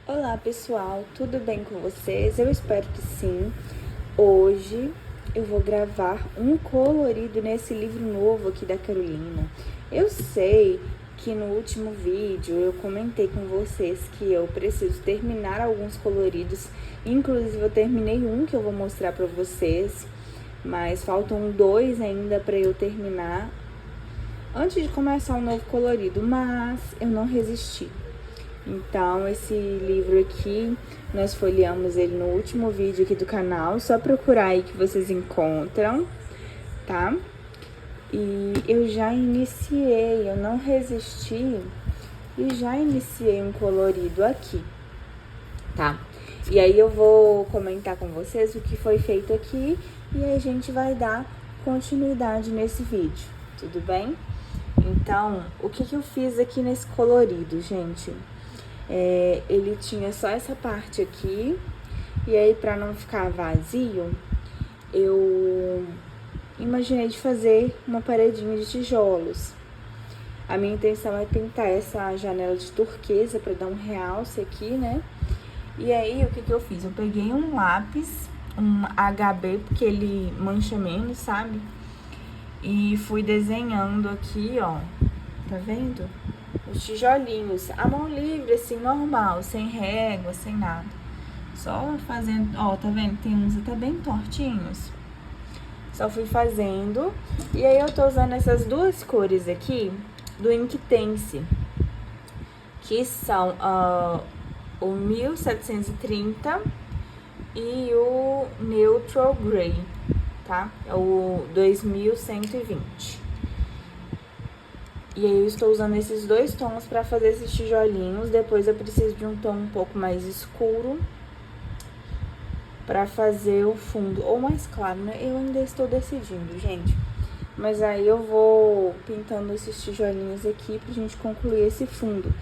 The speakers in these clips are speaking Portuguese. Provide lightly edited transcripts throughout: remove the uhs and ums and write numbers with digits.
Olá pessoal, tudo bem com vocês? Eu espero que sim. Hoje eu vou gravar um colorido nesse livro novo aqui da Carolina. Eu sei que no último vídeo eu comentei com vocês que eu preciso terminar alguns coloridos. Inclusive eu terminei um que eu vou mostrar pra vocês, mas faltam dois ainda pra eu terminar antes de começar um novo colorido, mas eu não resisti. Então, esse livro aqui, nós folheamos ele no último vídeo aqui do canal, só procurar aí que vocês encontram, tá? E eu já iniciei, eu não resisti e já iniciei um colorido aqui, tá? E aí eu vou comentar com vocês o que foi feito aqui e a gente vai dar continuidade nesse vídeo, tudo bem? Então, o que eu fiz aqui nesse colorido, gente? Ele tinha só essa parte aqui, e aí pra não ficar vazio, eu imaginei de fazer uma paredinha de tijolos. A minha intenção é pintar essa janela de turquesa pra dar um realce aqui, né? E aí, o que eu fiz? Eu peguei um lápis, um HB, porque ele mancha menos, sabe? E fui desenhando aqui, ó, tá vendo? Os tijolinhos, a mão livre, assim, normal, sem régua, sem nada. Só fazendo, ó, tá vendo? Tem uns até bem tortinhos. Só fui fazendo. E aí eu tô usando essas duas cores aqui do Inktense, que são o 1730 e o Neutral Grey, tá? É o 2120. E aí eu estou usando esses dois tons para fazer esses tijolinhos. Depois eu preciso de um tom um pouco mais escuro para fazer o fundo, ou mais claro, né? Eu ainda estou decidindo, gente. Mas aí eu vou pintando esses tijolinhos aqui pra gente concluir esse fundo.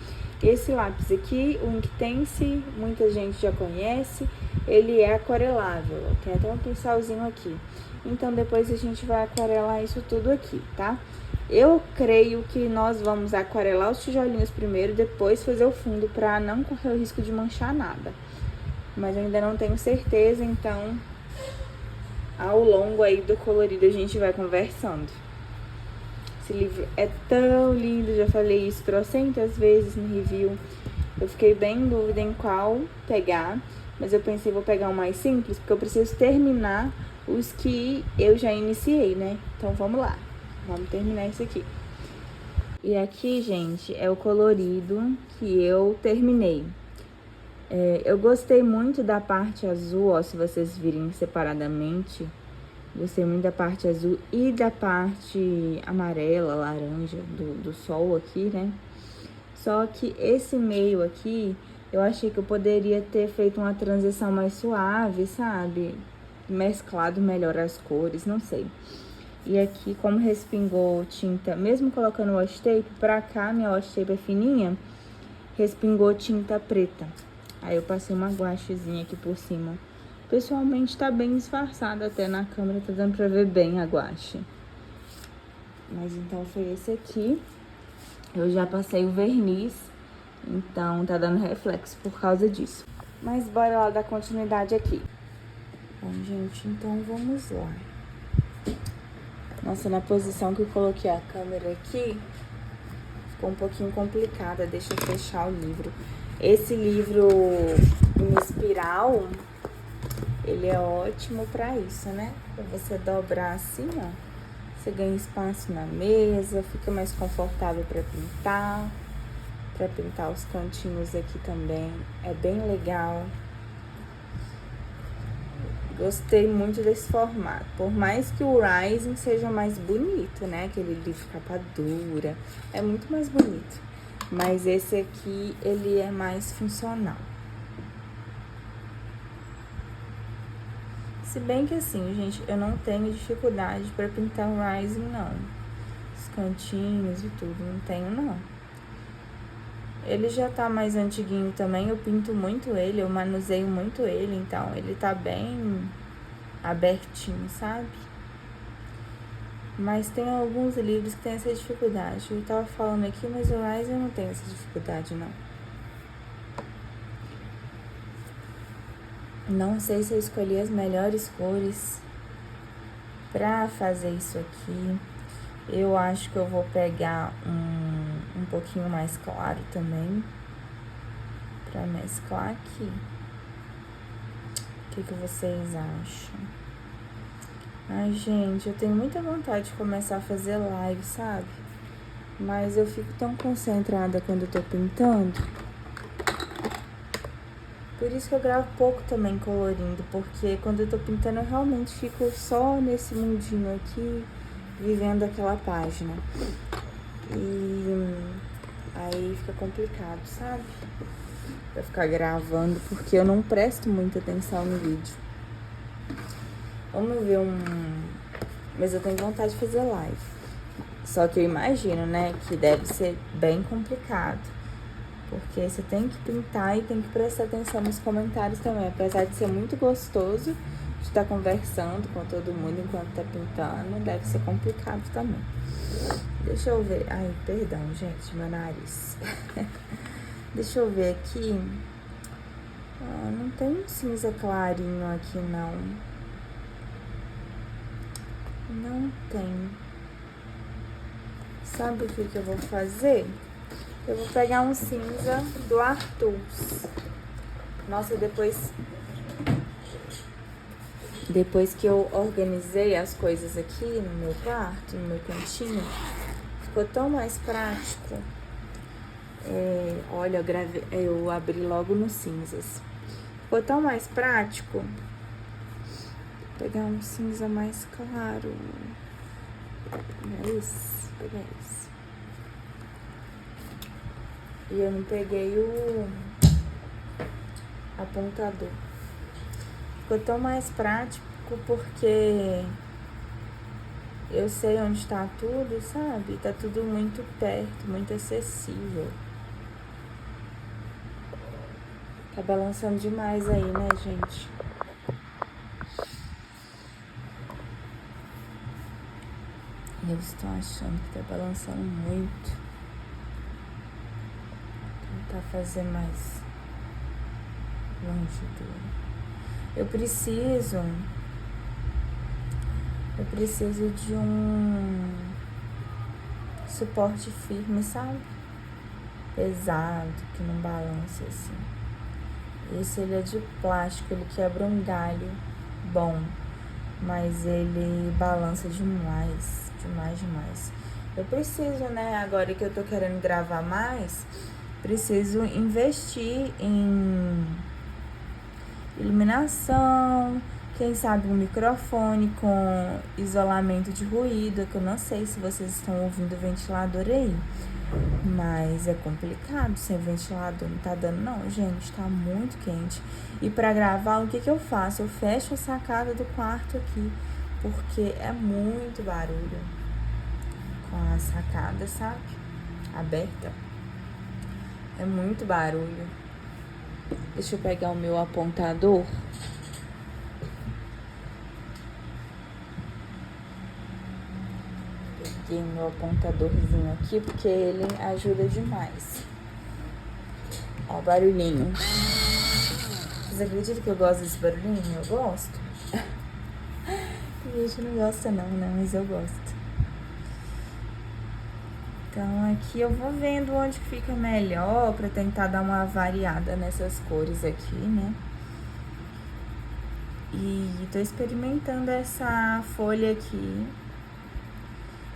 Esse lápis aqui, o Inktense, muita gente já conhece, ele é aquarelável, tem até um pincelzinho aqui. Então depois a gente vai aquarelar isso tudo aqui, tá? Eu creio que nós vamos aquarelar os tijolinhos primeiro, depois fazer o fundo, pra não correr o risco de manchar nada. Mas eu ainda não tenho certeza, então ao longo aí do colorido a gente vai conversando. Esse livro é tão lindo, já falei isso trocentas vezes no review. Eu fiquei bem em dúvida em qual pegar, mas eu pensei, vou pegar um mais simples, porque eu preciso terminar os que eu já iniciei, né? Então vamos lá. Vamos terminar isso aqui. E aqui, gente, é o colorido que eu terminei. Eu gostei muito da parte azul, ó, se vocês virem separadamente. Gostei muito da parte azul e da parte amarela, laranja do sol aqui, né? Só que esse meio aqui, eu achei que eu poderia ter feito uma transição mais suave, sabe? Mesclado melhor as cores, não sei. E aqui, como respingou tinta, mesmo colocando washi tape, pra cá, minha washi tape é fininha, respingou tinta preta. Aí eu passei uma guachezinha aqui por cima. Pessoalmente tá bem disfarçado, até na câmera tá dando pra ver bem a guache. Mas então foi esse aqui. Eu já passei o verniz, então tá dando reflexo por causa disso. Mas bora lá dar continuidade aqui. Bom, gente, então vamos lá. Nossa, na posição que eu coloquei a câmera aqui, ficou um pouquinho complicada. Deixa eu fechar o livro. Esse livro em espiral, ele é ótimo pra isso, né? Pra você dobrar assim, ó. Você ganha espaço na mesa, fica mais confortável pra pintar. Pra pintar os cantinhos aqui também. É bem legal. Gostei muito desse formato. Por mais que o Rising seja mais bonito, né? Aquele livro capa dura. É muito mais bonito. Mas esse aqui, ele é mais funcional. Se bem que assim, gente, eu não tenho dificuldade pra pintar o Rising, não. Os cantinhos e tudo, não tenho, não. Ele já tá mais antiguinho também, eu pinto muito ele, eu manuseio muito ele, então ele tá bem abertinho, sabe? Mas tem alguns livros que tem essa dificuldade. Eu tava falando aqui, mas o Rising não tem essa dificuldade, não. Não sei se eu escolhi as melhores cores pra fazer isso aqui. Eu acho que eu vou pegar um pouquinho mais claro também pra mesclar aqui. O que vocês acham? Ai, gente, eu tenho muita vontade de começar a fazer live, sabe? Mas eu fico tão concentrada quando eu tô pintando. Por isso que eu gravo pouco também colorindo, porque quando eu tô pintando eu realmente fico só nesse mundinho aqui, vivendo aquela página. E aí fica complicado, sabe? Pra ficar gravando, porque eu não presto muita atenção no vídeo. Vamos ver Mas eu tenho vontade de fazer live. Só que eu imagino, né, que deve ser bem complicado. Porque você tem que pintar e tem que prestar atenção nos comentários também. Apesar de ser muito gostoso de estar conversando com todo mundo enquanto tá pintando, deve ser complicado também. Deixa eu ver. Ai, perdão, gente, meu nariz. Deixa eu ver aqui. Não tem um cinza clarinho aqui, não. Não tem. Sabe o que eu vou fazer? Eu vou pegar um cinza do Artus. Nossa, depois que eu organizei as coisas aqui no meu quarto, no meu cantinho, ficou tão mais prático. Olha, eu abri logo nos cinzas. Ficou tão mais prático. Vou pegar um cinza mais claro. Pegar esse. E eu não peguei o apontador. Ficou tão mais prático porque eu sei onde tá tudo, sabe? Tá tudo muito perto, muito acessível. Tá balançando demais aí, né, gente? Eu estou achando que tá balançando muito. Vou tentar fazer mais longe do... Eu preciso de um suporte firme, sabe? Pesado, que não balance assim. Esse ele é de plástico, ele quebra um galho bom, mas ele balança demais. Eu preciso, né, agora que eu tô querendo gravar mais, preciso investir em iluminação, quem sabe um microfone com isolamento de ruído, que eu não sei se vocês estão ouvindo o ventilador aí, mas é complicado sem ventilador, não tá dando não, gente, tá muito quente. E pra gravar, o que eu faço? Eu fecho a sacada do quarto aqui, porque é muito barulho com a sacada, sabe? Aberta. É muito barulho. Deixa eu pegar o meu apontador. Peguei meu apontadorzinho aqui, porque ele ajuda demais. Ó, o barulhinho. Vocês acreditam que eu gosto desse barulhinho? Eu gosto. Tem gente que não gosta não, né? Mas eu gosto. Então aqui eu vou vendo onde fica melhor pra tentar dar uma variada nessas cores aqui, né? E tô experimentando essa folha aqui.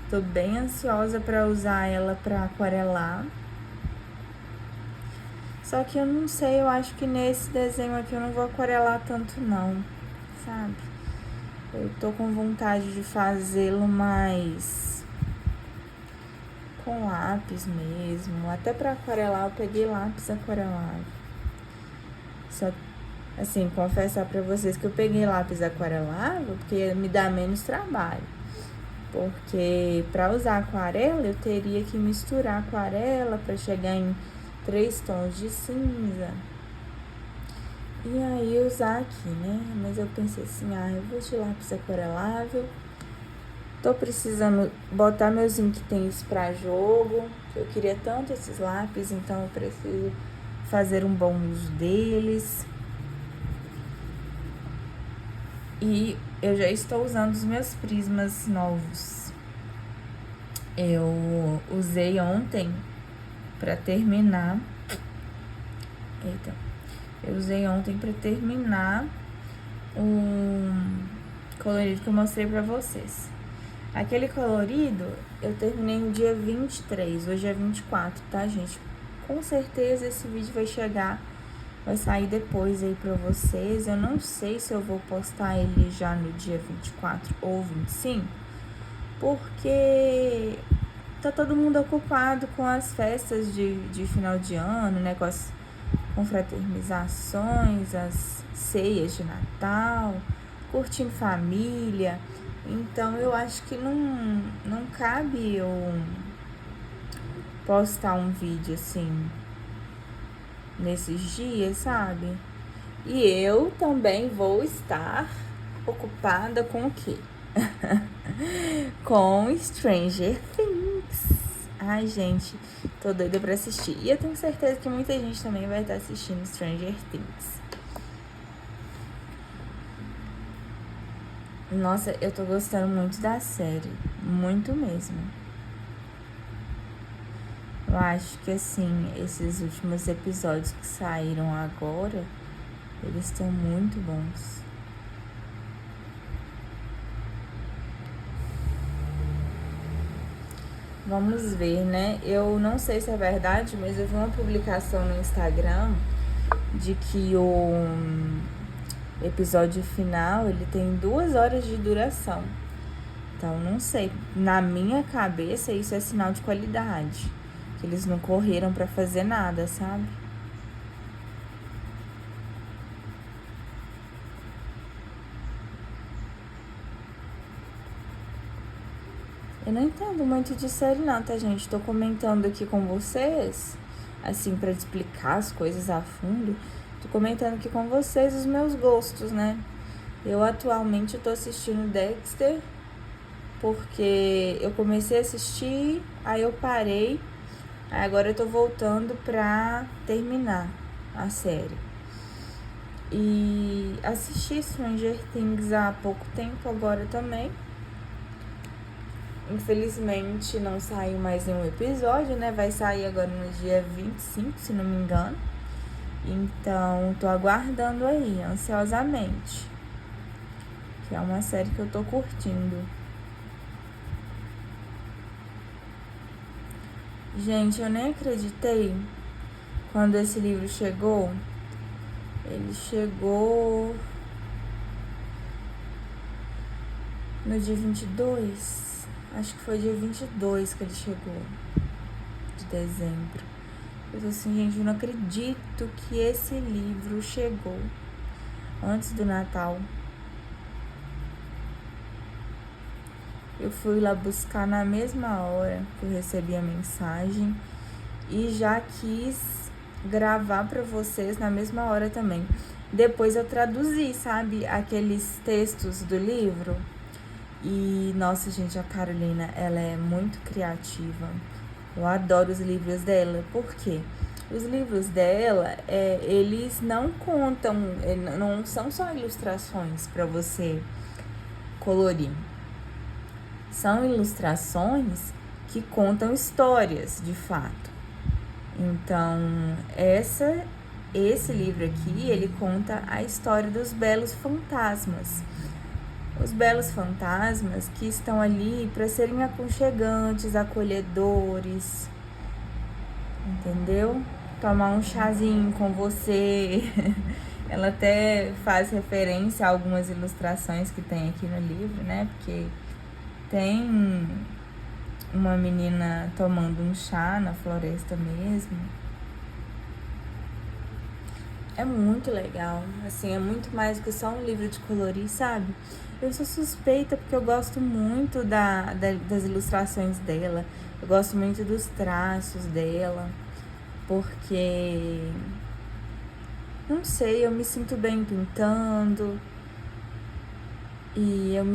Tô bem ansiosa pra usar ela pra aquarelar. Só que eu não sei, eu acho que nesse desenho aqui eu não vou aquarelar tanto não, sabe? Eu tô com vontade de fazê-lo mais com lápis mesmo. Até pra aquarelar eu peguei lápis aquarelável. Só, assim, confessar pra vocês que eu peguei lápis aquarelável porque me dá menos trabalho. Porque pra usar aquarela eu teria que misturar aquarela pra chegar em 3 tons de cinza. E aí usar aqui, né? Mas eu pensei assim, eu vou de lápis aquarelável. Tô precisando botar meus inktenses pra jogo. Eu queria tanto esses lápis, então eu preciso fazer um bom uso deles. E eu já estou usando os meus prismas novos. Eu usei ontem pra terminar. Eita. Eu usei ontem pra terminar o colorido que eu mostrei pra vocês. Aquele colorido eu terminei no dia 23, hoje é 24, tá, gente? Com certeza esse vídeo vai sair depois aí pra vocês. Eu não sei se eu vou postar ele já no dia 24 ou 25, porque tá todo mundo ocupado com as festas de final de ano, né? Com as confraternizações, as ceias de Natal, curtindo família. Então eu acho que não cabe eu postar um vídeo assim nesses dias, sabe? E eu também vou estar ocupada com o quê? Com Stranger Things. Ai, gente, tô doida pra assistir. E eu tenho certeza que muita gente também vai estar assistindo Stranger Things. Nossa, eu tô gostando muito da série. Muito mesmo. Eu acho que, assim, esses últimos episódios que saíram agora, eles estão muito bons. Vamos ver, né? Eu não sei se é verdade, mas eu vi uma publicação no Instagram de que o episódio final, ele tem 2 horas de duração. Então, não sei. Na minha cabeça, isso é sinal de qualidade. Que eles não correram pra fazer nada, sabe? Eu não entendo muito de série não, tá, gente? Tô comentando aqui com vocês, assim, pra explicar as coisas a fundo. Tô comentando aqui com vocês os meus gostos, né? Eu atualmente tô assistindo Dexter, porque eu comecei a assistir, aí eu parei, aí agora eu tô voltando pra terminar a série. E assisti Stranger Things há pouco tempo agora também. Infelizmente não saiu mais nenhum episódio, né? Vai sair agora no dia 25, se não me engano. Então, tô aguardando aí, ansiosamente. Que é uma série que eu tô curtindo. Gente, eu nem acreditei quando esse livro chegou. Ele chegou no dia 22. Acho que foi dia 22 que ele chegou, de dezembro. Eu tô assim, gente, eu não acredito que esse livro chegou antes do Natal. Eu fui lá buscar na mesma hora que eu recebi a mensagem e já quis gravar pra vocês na mesma hora também. Depois eu traduzi, sabe, aqueles textos do livro. E, nossa, gente, a Carolina, ela é muito criativa. Eu adoro os livros dela. Por quê? Os livros dela, eles não contam, não são só ilustrações para você colorir. São ilustrações que contam histórias, de fato. Então, esse livro aqui, ele conta a história dos belos fantasmas. Os belos fantasmas que estão ali para serem aconchegantes, acolhedores, entendeu? Tomar um chazinho com você. Ela até faz referência a algumas ilustrações que tem aqui no livro, né? Porque tem uma menina tomando um chá na floresta mesmo. É muito legal, assim, é muito mais do que só um livro de colorir, sabe? Eu sou suspeita porque eu gosto muito das ilustrações dela, eu gosto muito dos traços dela, porque, não sei, eu me sinto bem pintando e eu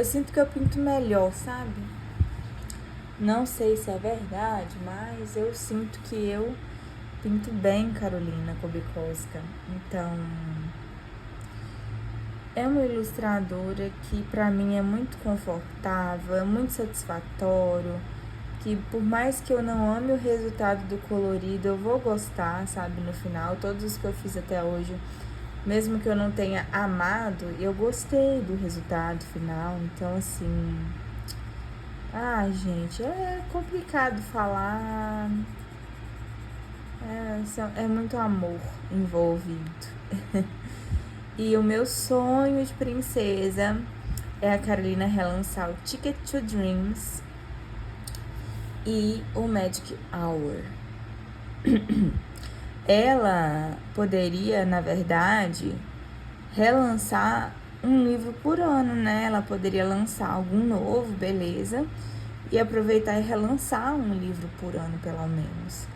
sinto que eu pinto melhor, sabe? Não sei se é verdade, mas eu sinto que eu pinto bem Carolina Kobikoska. Então, é uma ilustradora que pra mim é muito confortável, é muito satisfatório, que por mais que eu não ame o resultado do colorido, eu vou gostar, sabe, no final. Todos os que eu fiz até hoje, mesmo que eu não tenha amado, eu gostei do resultado final. Então, assim, gente, é complicado falar, é muito amor envolvido. E o meu sonho de princesa é a Carolina relançar o Ticket to Dreams e o Magic Hour. Ela poderia, na verdade, relançar um livro por ano, né? Ela poderia lançar algum novo, beleza, e aproveitar e relançar um livro por ano, pelo menos.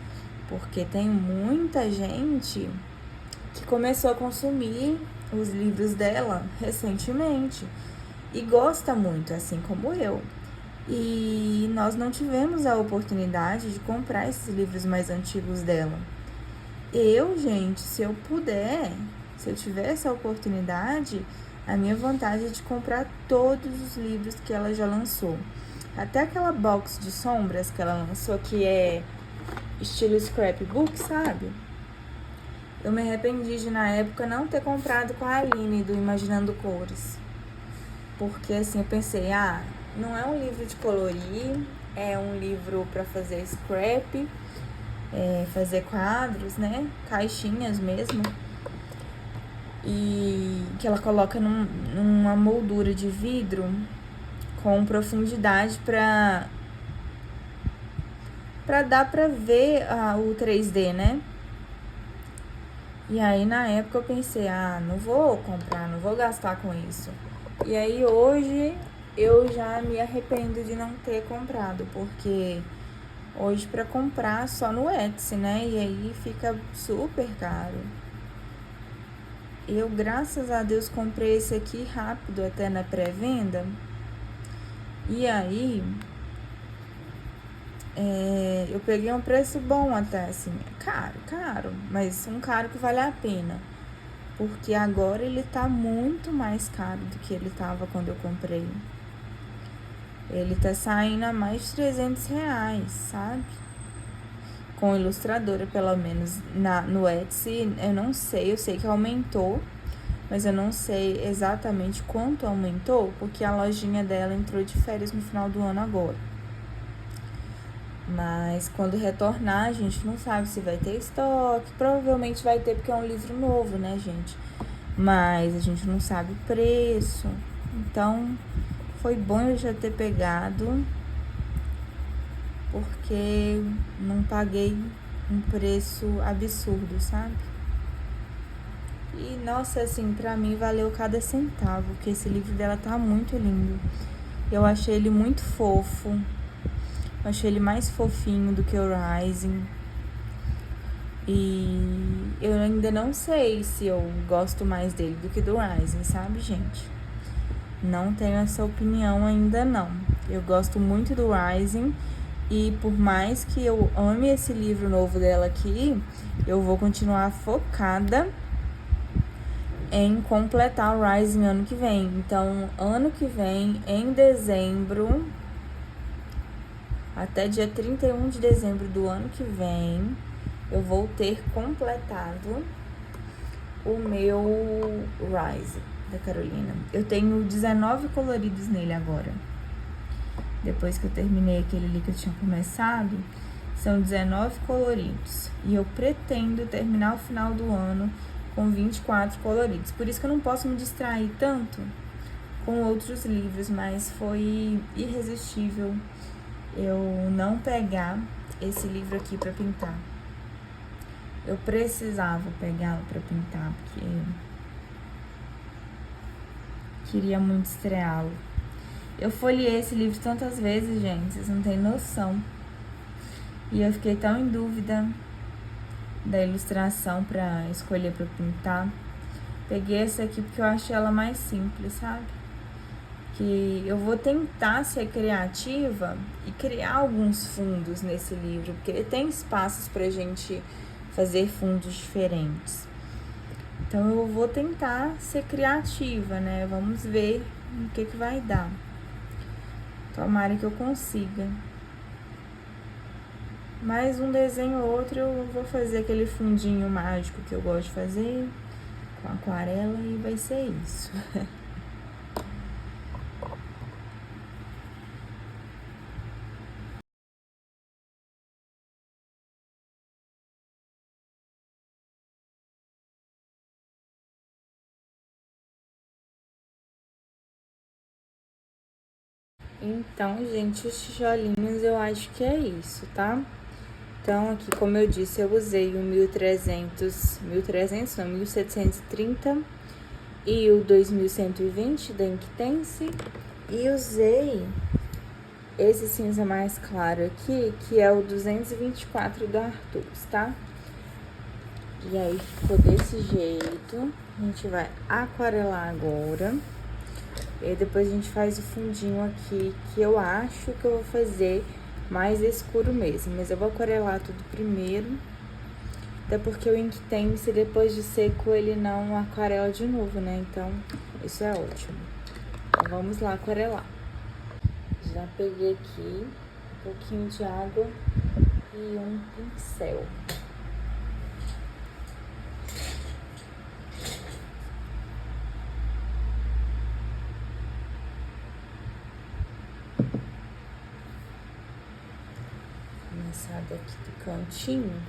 Porque tem muita gente que começou a consumir os livros dela recentemente e gosta muito, assim como eu. E nós não tivemos a oportunidade de comprar esses livros mais antigos dela. Gente, se eu puder, se eu tiver essa oportunidade, a minha vontade é de comprar todos os livros que ela já lançou. Até aquela box de sombras que ela lançou, que é estilo scrapbook, sabe? Eu me arrependi de, na época, não ter comprado com a Aline do Imaginando Cores. Porque, assim, eu pensei, não é um livro de colorir, é um livro para fazer scrap, fazer quadros, né? Caixinhas mesmo. E que ela coloca numa moldura de vidro com profundidade para dar para ver o 3D, né? E aí, na época, eu pensei, não vou comprar, não vou gastar com isso. E aí, hoje, eu já me arrependo de não ter comprado, porque hoje para comprar só no Etsy, né? E aí fica super caro. Eu, graças a Deus, comprei esse aqui rápido, até na pré-venda. E aí, eu peguei um preço bom até, assim, caro, mas um caro que vale a pena. Porque agora ele tá muito mais caro do que ele tava quando eu comprei. Ele tá saindo a mais de R$300, sabe? Com ilustradora, pelo menos. No Etsy, eu não sei, eu sei que aumentou, mas eu não sei exatamente quanto aumentou, porque a lojinha dela entrou de férias no final do ano agora. Mas quando retornar, a gente não sabe se vai ter estoque. Provavelmente vai ter, porque é um livro novo, né, gente? Mas a gente não sabe o preço. Então, foi bom eu já ter pegado, porque não paguei um preço absurdo, sabe? E, nossa, assim, pra mim valeu cada centavo, porque esse livro dela tá muito lindo. Eu achei ele muito fofo. Eu achei ele mais fofinho do que o Rising. E eu ainda não sei se eu gosto mais dele do que do Rising, sabe, gente? Não tenho essa opinião ainda não. Eu gosto muito do Rising e por mais que eu ame esse livro novo dela aqui, eu vou continuar focada em completar o Rising ano que vem. Então, ano que vem, em dezembro, até dia 31 de dezembro do ano que vem, eu vou ter completado o meu Rising da Carolina. Eu tenho 19 coloridos nele agora. Depois que eu terminei aquele ali que eu tinha começado, são 19 coloridos. E eu pretendo terminar o final do ano com 24 coloridos. Por isso que eu não posso me distrair tanto com outros livros, mas foi irresistível eu não pegar esse livro aqui pra pintar. Eu precisava pegá-lo pra pintar, porque queria muito estreá-lo. Eu folheei esse livro tantas vezes, gente, vocês não têm noção. E eu fiquei tão em dúvida da ilustração pra escolher pra pintar. Peguei essa aqui porque eu achei ela mais simples, sabe? Que eu vou tentar ser criativa e criar alguns fundos nesse livro, porque ele tem espaços pra gente fazer fundos diferentes. Então eu vou tentar ser criativa, né? Vamos ver o que vai dar. Tomara que eu consiga. Mais um desenho ou outro eu vou fazer aquele fundinho mágico que eu gosto de fazer com aquarela e vai ser isso. Então, gente, os tijolinhos eu acho que é isso, tá? Então, aqui, como eu disse, eu usei o 1730 e o 2120 da Inktense. E usei esse cinza mais claro aqui, que é o 224 da Arthurs, tá? E aí, ficou desse jeito. A gente vai aquarelar agora. E aí depois a gente faz o fundinho aqui, que eu acho que eu vou fazer mais escuro mesmo. Mas eu vou aquarelar tudo primeiro. Até porque o Inktense, depois de seco, ele não aquarela de novo, né? Então, isso é ótimo. Então, vamos lá aquarelar. Já peguei aqui um pouquinho de água e um pincel. Começar daqui do cantinho.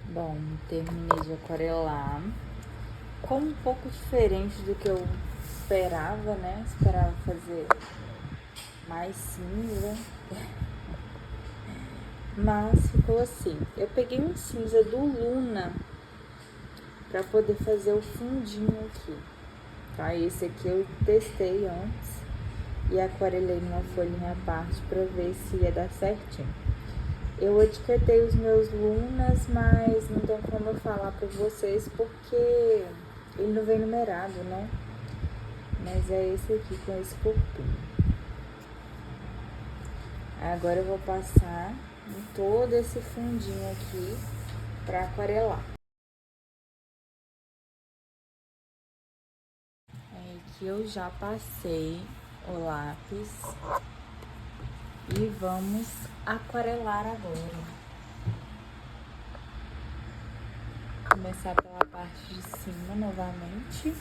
Bom, terminei de aquarelar. Ficou um pouco diferente do que eu esperava, né? Esperava fazer mais cinza. Mas ficou assim. Eu peguei um cinza do Luna pra poder fazer o fundinho aqui. Tá? Esse aqui eu testei antes e aquarelei numa folhinha à parte pra ver se ia dar certinho. Eu etiquetei os meus Lunas, mas não tem como eu falar pra vocês porque ele não vem numerado, né? Mas é esse aqui com esse corpinho. Agora eu vou passar em todo esse fundinho aqui pra aquarelar. É que eu já passei o lápis e vamos aquarelar agora. Começar pela parte de cima novamente.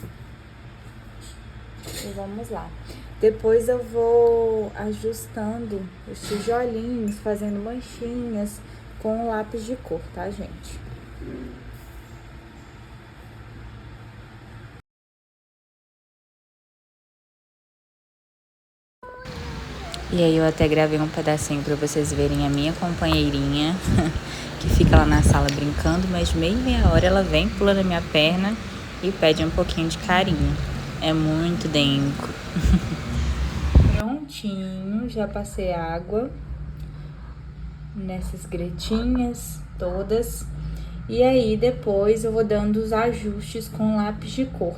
E vamos lá. Depois eu vou ajustando os tijolinhos, fazendo manchinhas com o lápis de cor, tá, gente? E aí eu até gravei um pedacinho pra vocês verem a minha companheirinha, que fica lá na sala brincando, mas meia hora ela vem, pula na minha perna e pede um pouquinho de carinho. É muito dengo. Prontinho, já passei água nessas gretinhas todas. E aí depois eu vou dando os ajustes com lápis de cor.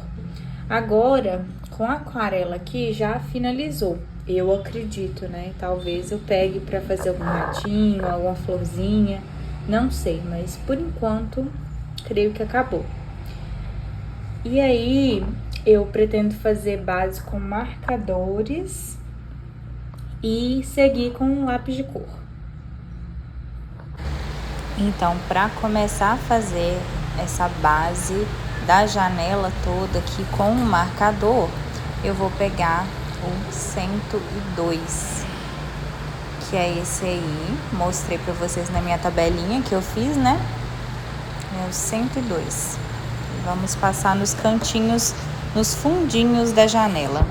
Agora, com a aquarela aqui já finalizou. Eu acredito, né? Talvez eu pegue pra fazer algum ratinho, alguma florzinha. Não sei, mas por enquanto, creio que acabou. E aí, eu pretendo fazer base com marcadores e seguir com um lápis de cor. Então, para começar a fazer essa base da janela toda aqui com o marcador, eu vou pegar o 102, que é esse aí. Mostrei para vocês na minha tabelinha que eu fiz, né? É o 102. Vamos passar nos cantinhos, nos fundinhos da janela.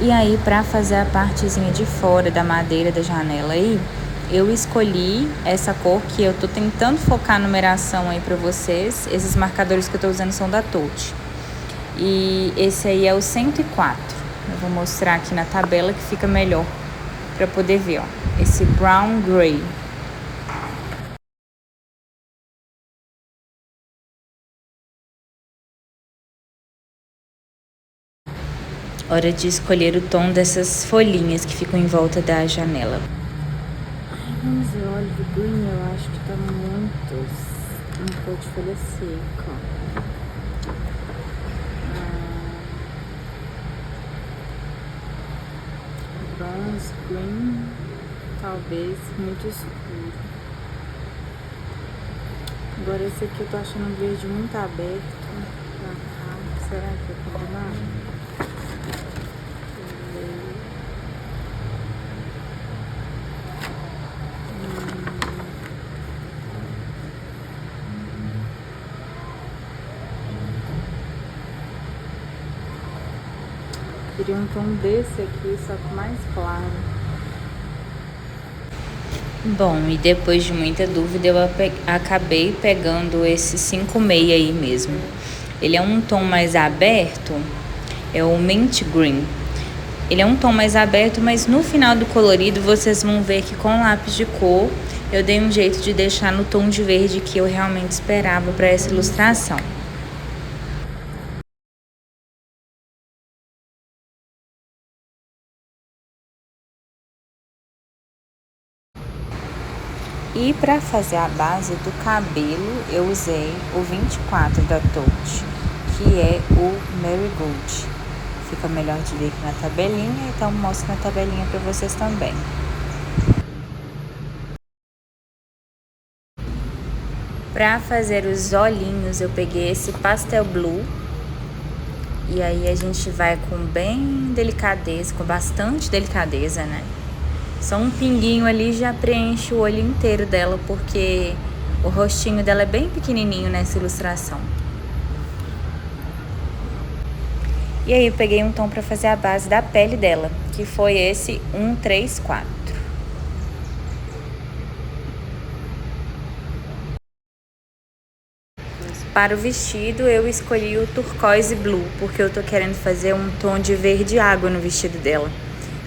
E aí, para fazer a partezinha de fora da madeira da janela aí, eu escolhi essa cor que eu tô tentando focar a numeração aí pra vocês. Esses marcadores que eu tô usando são da Tote. E esse aí é o 104. Eu vou mostrar aqui na tabela que fica melhor pra poder ver, ó. Esse Brown Gray. Hora de escolher o tom dessas folhinhas que ficam em volta da janela. Ai, mas o olive green eu acho que tá muito cor de folha seca. Bronze green, talvez muito escuro. Agora esse aqui eu tô achando verde muito aberto. Será que vai combinar? Queria um tom desse aqui, só que mais claro. Bom, e depois de muita dúvida, eu acabei pegando esse 5,6 aí mesmo. Ele é um tom mais aberto, é o Mint Green. Ele é um tom mais aberto, mas no final do colorido vocês vão ver que com lápis de cor eu dei um jeito de deixar no tom de verde que eu realmente esperava para essa ilustração. E para fazer a base do cabelo, eu usei o 24 da Tote, que é o Marigold. Fica melhor de ver aqui na tabelinha, então mostro na tabelinha para vocês também. Para fazer os olhinhos, eu peguei esse Pastel Blue. E aí a gente vai com bem delicadeza, com bastante delicadeza, né? Só um pinguinho ali já preenche o olho inteiro dela, porque o rostinho dela é bem pequenininho nessa ilustração. E aí eu peguei um tom para fazer a base da pele dela, que foi esse 134. Para o vestido eu escolhi o turquoise blue, porque eu tô querendo fazer um tom de verde água no vestido dela.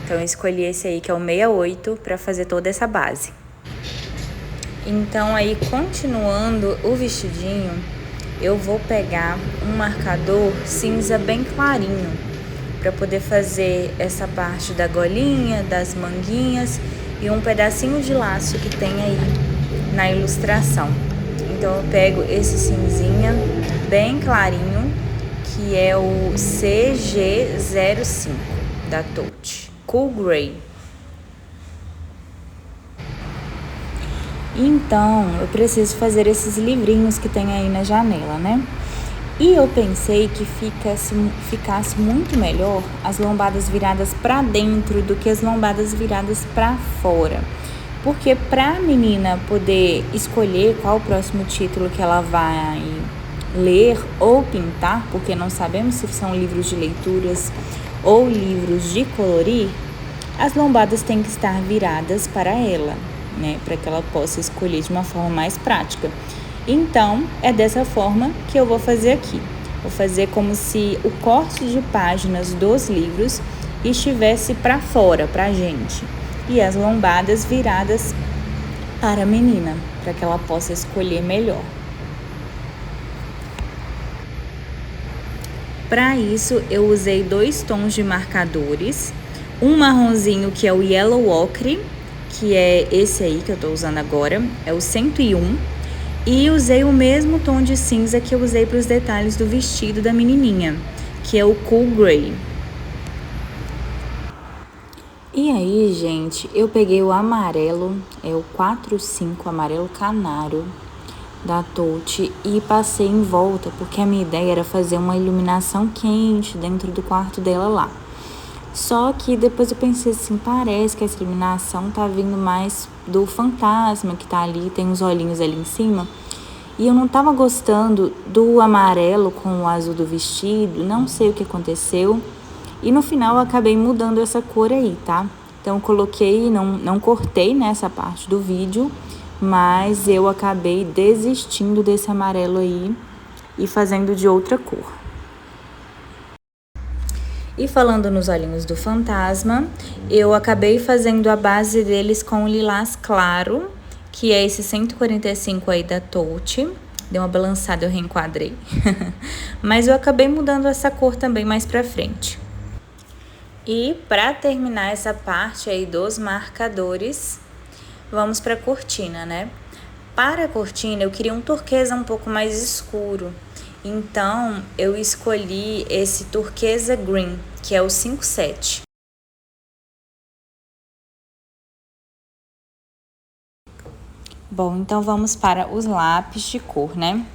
Então eu escolhi esse aí que é o 68 para fazer toda essa base. Então aí continuando o vestidinho, eu vou pegar um marcador cinza bem clarinho para poder fazer essa parte da golinha, das manguinhas e um pedacinho de laço que tem aí na ilustração. Então eu pego esse cinzinha bem clarinho, que é o CG05 da Tote, Cool Grey. Então eu preciso fazer esses livrinhos que tem aí na janela, né? E eu pensei que ficasse muito melhor as lombadas viradas para dentro do que as lombadas viradas para fora. Porque para a menina poder escolher qual o próximo título que ela vai ler ou pintar, porque não sabemos se são livros de leituras ou livros de colorir, as lombadas têm que estar viradas para ela, né? Para que ela possa escolher de uma forma mais prática. Então, é dessa forma que eu vou fazer aqui. Vou fazer como se o corte de páginas dos livros estivesse para fora, para a gente. E as lombadas viradas para a menina, para que ela possa escolher melhor. Para isso, eu usei 2 tons de marcadores. Um marronzinho, que é o Yellow Ochre, que é esse aí que eu tô usando agora, é o 101. E usei o mesmo tom de cinza que eu usei para os detalhes do vestido da menininha, que é o Cool Grey. E aí, gente, eu peguei o amarelo, é o 45, amarelo canário da Tote, e passei em volta, porque a minha ideia era fazer uma iluminação quente dentro do quarto dela lá. Só que depois eu pensei assim, parece que essa iluminação tá vindo mais do fantasma que tá ali, tem uns olhinhos ali em cima. E eu não tava gostando do amarelo com o azul do vestido, não sei o que aconteceu. E no final eu acabei mudando essa cor aí, tá? Então, eu coloquei, não cortei nessa parte do vídeo, mas eu acabei desistindo desse amarelo aí e fazendo de outra cor. E falando nos olhinhos do fantasma, eu acabei fazendo a base deles com o lilás claro, que é esse 145 aí da Touch. Deu uma balançada, eu reenquadrei. Mas eu acabei mudando essa cor também mais pra frente. E para terminar essa parte aí dos marcadores, vamos pra cortina, né? Para a cortina, eu queria um turquesa um pouco mais escuro. Então, eu escolhi esse turquesa green, que é o 57. Bom, então vamos para os lápis de cor, né?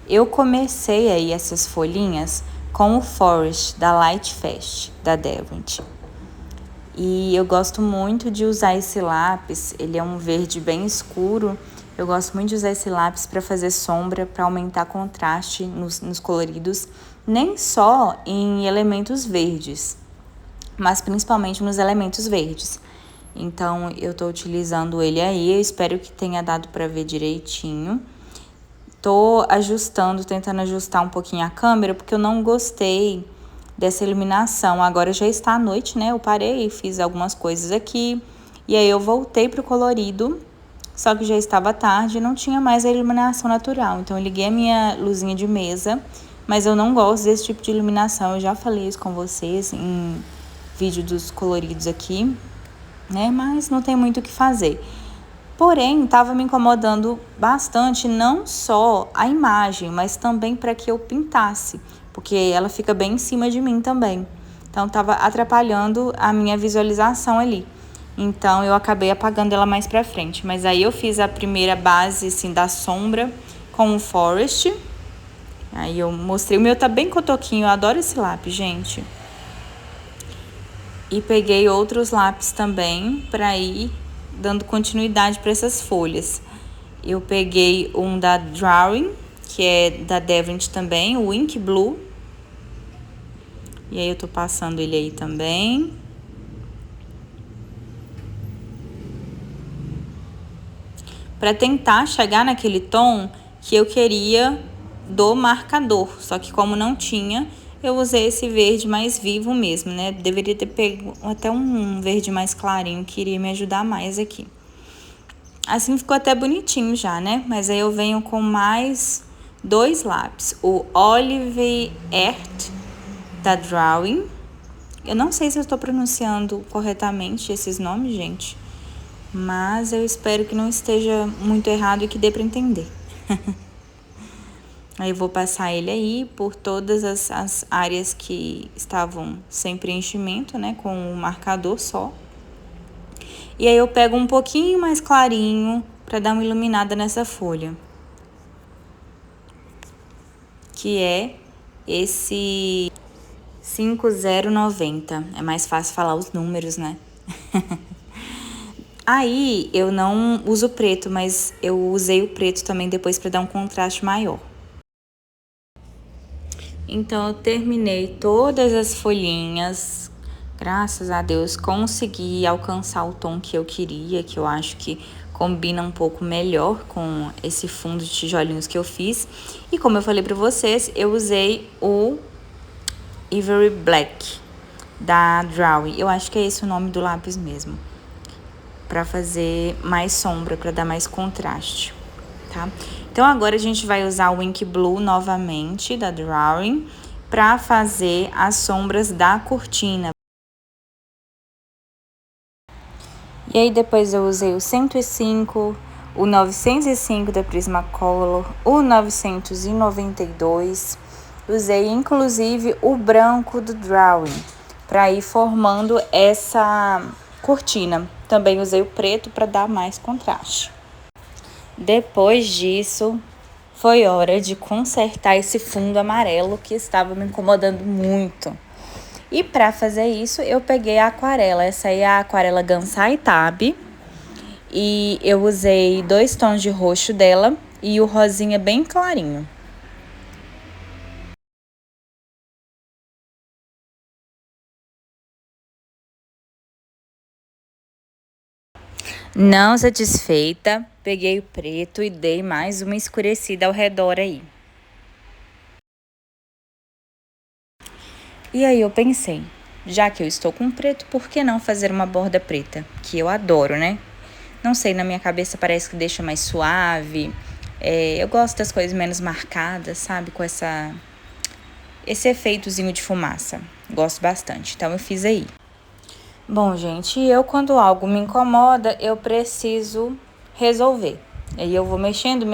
Eu comecei aí essas folhinhas com o Forest da Light Fast, da Derwent. E eu gosto muito de usar esse lápis, ele é um verde bem escuro. Eu gosto muito de usar esse lápis para fazer sombra, para aumentar contraste nos coloridos, nem só em elementos verdes, mas principalmente nos elementos verdes. Então, eu tô utilizando ele aí, eu espero que tenha dado para ver direitinho. Tô ajustando, tentando ajustar um pouquinho a câmera, porque eu não gostei dessa iluminação. Agora já está à noite, né? Eu parei, fiz algumas coisas aqui, e aí eu voltei pro colorido, só que já estava tarde e não tinha mais a iluminação natural. Então, eu liguei a minha luzinha de mesa, mas eu não gosto desse tipo de iluminação. Eu já falei isso com vocês em vídeo dos coloridos aqui, né? Mas não tem muito o que fazer. Porém, estava me incomodando bastante, não só a imagem, mas também para que eu pintasse, porque ela fica bem em cima de mim também. Então, estava atrapalhando a minha visualização ali. Então, eu acabei apagando ela mais para frente. Mas aí eu fiz a primeira base, assim, da sombra com o Forest. Aí eu mostrei, o meu tá bem cotoquinho, eu adoro esse lápis, gente. E peguei outros lápis também para ir dando continuidade para essas folhas. Eu peguei um da Drawing, que é da Derwent também, o Ink Blue. E aí eu tô passando ele aí também. Para tentar chegar naquele tom que eu queria do marcador. Só que como não tinha, eu usei esse verde mais vivo mesmo, né? Deveria ter pego até um verde mais clarinho, que iria me ajudar mais aqui. Assim ficou até bonitinho já, né? Mas aí eu venho com mais dois lápis. O Olive Earth, da Drawing. Eu não sei se eu estou pronunciando corretamente esses nomes, gente. Mas eu espero que não esteja muito errado e que dê para entender. Aí eu vou passar ele aí por todas as áreas que estavam sem preenchimento, né? Com o marcador só. E aí eu pego um pouquinho mais clarinho para dar uma iluminada nessa folha. Que é esse 5090. É mais fácil falar os números, né? Aí eu não uso preto, mas eu usei o preto também depois para dar um contraste maior. Então eu terminei todas as folhinhas. Graças a Deus consegui alcançar o tom que eu queria, que eu acho que combina um pouco melhor com esse fundo de tijolinhos que eu fiz. E como eu falei para vocês, eu usei o Ivory Black da Drawing. Eu acho que é esse o nome do lápis mesmo. Para fazer mais sombra, para dar mais contraste, tá? Então, agora a gente vai usar o Ink Blue novamente, da Drawing, para fazer as sombras da cortina. E aí, depois eu usei o 105, o 905 da Prismacolor, o 992. Usei, inclusive, o branco do Drawing, para ir formando essa cortina. Também usei o preto para dar mais contraste. Depois disso, foi hora de consertar esse fundo amarelo que estava me incomodando muito. E para fazer isso, eu peguei a aquarela. Essa aí é a aquarela Gansai Tab. E eu usei 2 tons de roxo dela e o rosinha bem clarinho. Não satisfeita, peguei o preto e dei mais uma escurecida ao redor aí. E aí eu pensei, já que eu estou com preto, por que não fazer uma borda preta? Que eu adoro, né? Não sei, na minha cabeça parece que deixa mais suave. Eu gosto das coisas menos marcadas, sabe? Com esse efeitozinho de fumaça. Gosto bastante, então eu fiz aí. Bom, gente, quando algo me incomoda, eu preciso resolver. Aí eu vou mexendo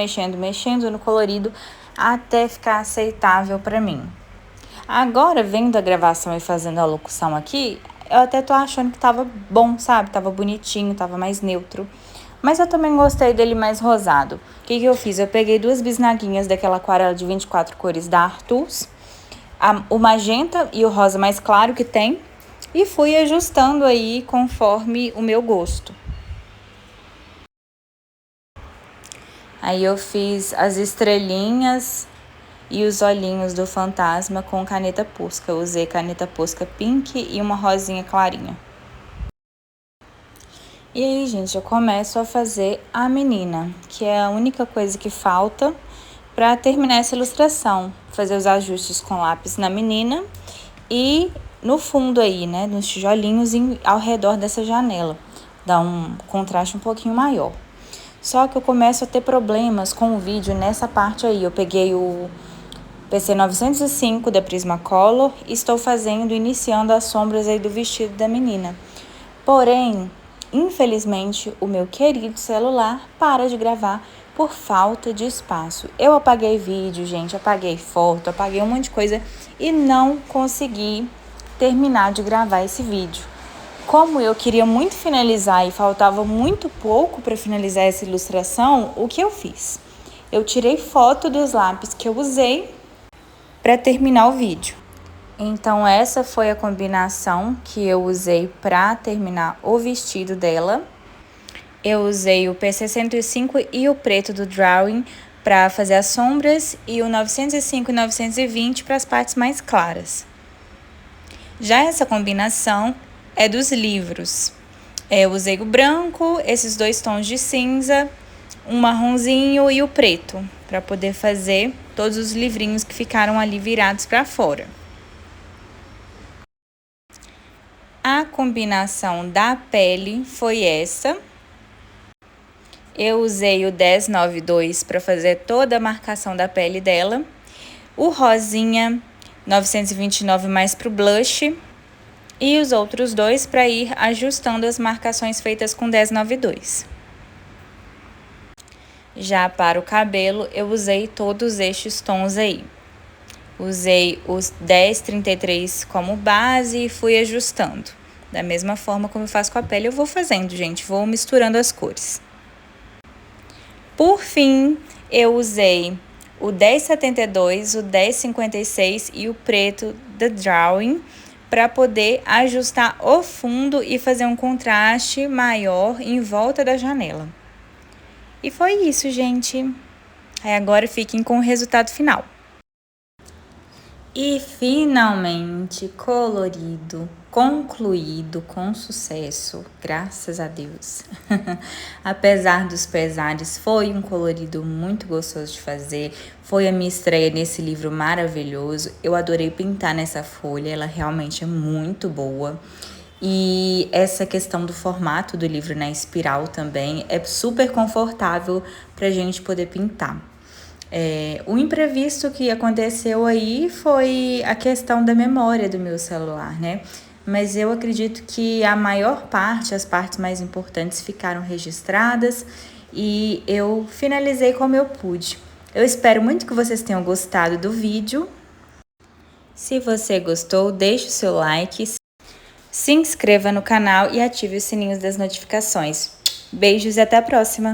no colorido até ficar aceitável para mim. Agora, vendo a gravação e fazendo a locução aqui, eu até tô achando que tava bom, sabe? Tava bonitinho, tava mais neutro. Mas eu também gostei dele mais rosado. O que eu fiz? Eu peguei 2 bisnaguinhas daquela aquarela de 24 cores da Artus, o magenta e o rosa mais claro que tem, e fui ajustando aí conforme o meu gosto. Aí eu fiz as estrelinhas e os olhinhos do fantasma com caneta Posca. Eu usei caneta Posca pink e uma rosinha clarinha. E aí, gente, eu começo a fazer a menina, que é a única coisa que falta para terminar essa ilustração. Fazer os ajustes com lápis na menina e no fundo aí, né, nos tijolinhos ao redor dessa janela. Dá um contraste um pouquinho maior. Só que eu começo a ter problemas com o vídeo nessa parte aí. Eu peguei o PC 905 da Prismacolor e estou iniciando as sombras aí do vestido da menina. Porém, infelizmente, o meu querido celular para de gravar por falta de espaço. Eu apaguei vídeo, gente, apaguei foto, apaguei um monte de coisa e não consegui terminar de gravar esse vídeo. Como eu queria muito finalizar e faltava muito pouco para finalizar essa ilustração, o que eu fiz? Eu tirei foto dos lápis que eu usei para terminar o vídeo. Então essa foi a combinação que eu usei para terminar o vestido dela. Eu usei o P605 e o preto do Drawing para fazer as sombras e o 905 e 920 para as partes mais claras. Já essa combinação é dos livros. Eu usei o branco, esses 2 tons de cinza, um marronzinho e o preto, para poder fazer todos os livrinhos que ficaram ali virados para fora. A combinação da pele foi essa. Eu usei o 1092 para fazer toda a marcação da pele dela. O rosinha 929 mais para o blush. E os outros 2 para ir ajustando as marcações feitas com 1092. Já para o cabelo, eu usei todos estes tons aí. Usei os 1033 como base e fui ajustando. Da mesma forma como eu faço com a pele, eu vou fazendo, gente. Vou misturando as cores. Por fim, eu usei o 1072, o 1056 e o preto da Drawing para poder ajustar o fundo e fazer um contraste maior em volta da janela. E foi isso, gente. Aí agora fiquem com o resultado final. E finalmente colorido, concluído com sucesso, graças a Deus. Apesar dos pesares, foi um colorido muito gostoso de fazer. Foi a minha estreia nesse livro maravilhoso. Eu adorei pintar nessa folha, ela realmente é muito boa. E essa questão do formato do livro na espiral também é super confortável para a gente poder pintar. O imprevisto que aconteceu aí foi a questão da memória do meu celular, né? Mas eu acredito que a maior parte, as partes mais importantes ficaram registradas e eu finalizei como eu pude. Eu espero muito que vocês tenham gostado do vídeo. Se você gostou, deixe o seu like, se inscreva no canal e ative os sininhos das notificações. Beijos e até a próxima!